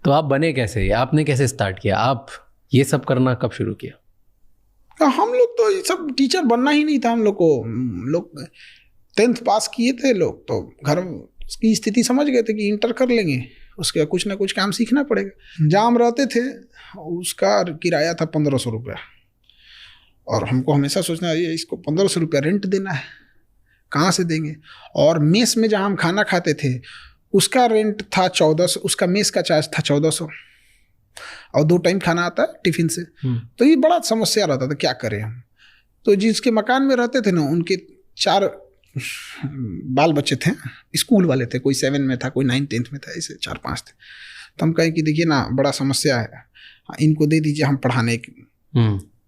तो आप बने कैसे, आपने कैसे स्टार्ट किया, आप ये सब करना कब शुरू किया? हम लोग तो ये सब टीचर बनना ही नहीं था हम लोग को। लोग 10th पास किए थे लोग, तो घर की स्थिति समझ गए थे कि इंटर कर लेंगे, उसके कुछ ना कुछ काम सीखना पड़ेगा। जहाँ हम रहते थे उसका किराया था 1500 रुपया, और हमको हमेशा सोचना है इसको 1500 रुपया रेंट देना है, कहाँ से देंगे। और मेस में जहाँ हम खाना खाते थे उसका रेंट था 1400, उसका मेस का चार्ज था 1400, और 2 टाइम खाना आता है टिफिन से। तो ये बड़ा समस्या रहता था, क्या करें हम। तो जिसके मकान में रहते थे ना, उनके 4 बाल बच्चे थे, स्कूल वाले थे, कोई 7 में था, कोई 9th 10th में था, ऐसे 4-5 थे। तो हम कहें कि देखिए ना, बड़ा समस्या है, इनको दे दीजिए, हम पढ़ाने की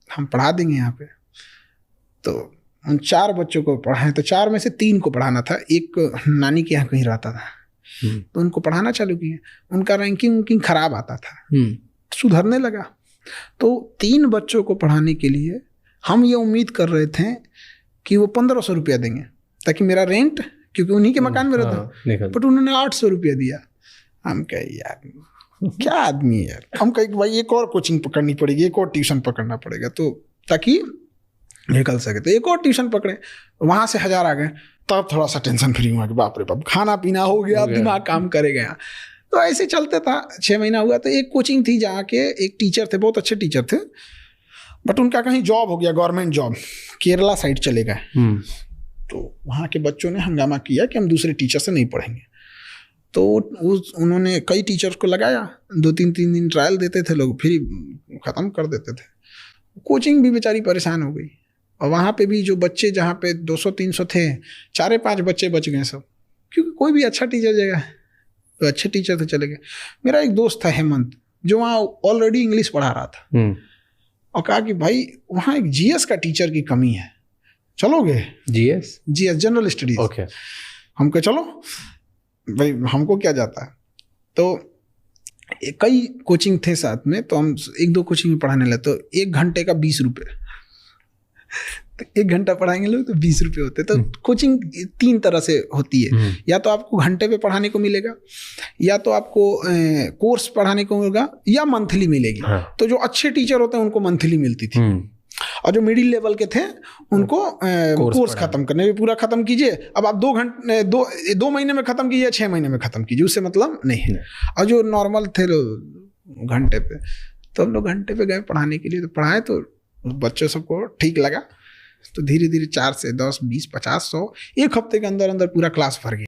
हम पढ़ा देंगे यहाँ पे। तो उन 4 बच्चों को पढ़ाएं, तो 4 में से 3 को पढ़ाना था, एक नानी के यहाँ कहीं रहता था, तो उनको पढ़ाना चालू किए। उनका रैंकिंग खराब आता था, सुधरने लगा। तो 3 बच्चों को पढ़ाने के लिए हम ये उम्मीद कर रहे थे कि वो 1500 रुपया देंगे, ताकि मेरा रेंट, क्योंकि उन्हीं के मकान में रहता, बट उन्होंने 800 रुपया दिया। हम कहे यार क्या आदमी है यार। हम कहे भाई एक और कोचिंग पकड़नी पड़ेगी, एक और ट्यूशन पकड़ना पड़ेगा, तो ताकि निकल सके। तो एक और ट्यूशन पकड़े, वहाँ से 1000 आ गए, तब थोड़ा सा टेंशन फ्री हुआ कि बाप रे बाप, खाना पीना हो गया, अब दिमाग काम करेगा। तो ऐसे चलते था। 6 महीना हुआ तो एक कोचिंग थी जहाँ के एक टीचर थे, बहुत अच्छे टीचर थे, बट उनका कहीं जॉब हो गया, गवर्नमेंट जॉब, केरला साइड चले गए। तो वहाँ के बच्चों ने हंगामा किया कि हम दूसरे टीचर से नहीं पढ़ेंगे। तो उन्होंने कई टीचर्स को लगाया, 2-3 दिन ट्रायल देते थे लोग, फिर ख़त्म कर देते थे। कोचिंग भी बेचारी परेशान हो गई। और वहाँ पे भी जो बच्चे, जहाँ पे 200-300 थे, 4-5 बच्चे बच गए सब, क्योंकि कोई भी अच्छा टीचर जगह, तो अच्छे टीचर तो चले गए। मेरा एक दोस्त था हेमंत, जो वहाँ ऑलरेडी इंग्लिश पढ़ा रहा था, और कहा कि भाई वहाँ एक जीएस का टीचर की कमी है, चलोगे? GS general studies. ओके। हम कहे चलो भाई, हमको क्या जाता है। तो कई कोचिंग थे साथ में, तो हम 1-2 कोचिंग में पढ़ाने लगे। तो 1 घंटे का 20 रुपये, तो 1 घंटा पढ़ाएंगे लोग तो 20 रुपये होते। तो कोचिंग 3 तरह से होती है, या तो आपको घंटे पे पढ़ाने को मिलेगा, या तो आपको कोर्स पढ़ाने को मिलेगा, या मंथली मिलेगी। तो जो अच्छे टीचर होते हैं उनको मंथली मिलती थी, और जो मिडिल लेवल के थे उनको कोर्स खत्म करने में, पूरा खत्म कीजिए, अब आप 2 महीने में खत्म कीजिए, 6 महीने में खत्म कीजिए, उससे मतलब नहीं है। और जो नॉर्मल थे घंटे पे, तो हम लोग घंटे पे गए पढ़ाने के लिए, तो पढ़ाए, तो बच्चों सबको ठीक लगा। तो धीरे धीरे 4 से 10, 20, 50, 100, एक हफ्ते के अंदर अंदर पूरा क्लास भर गया।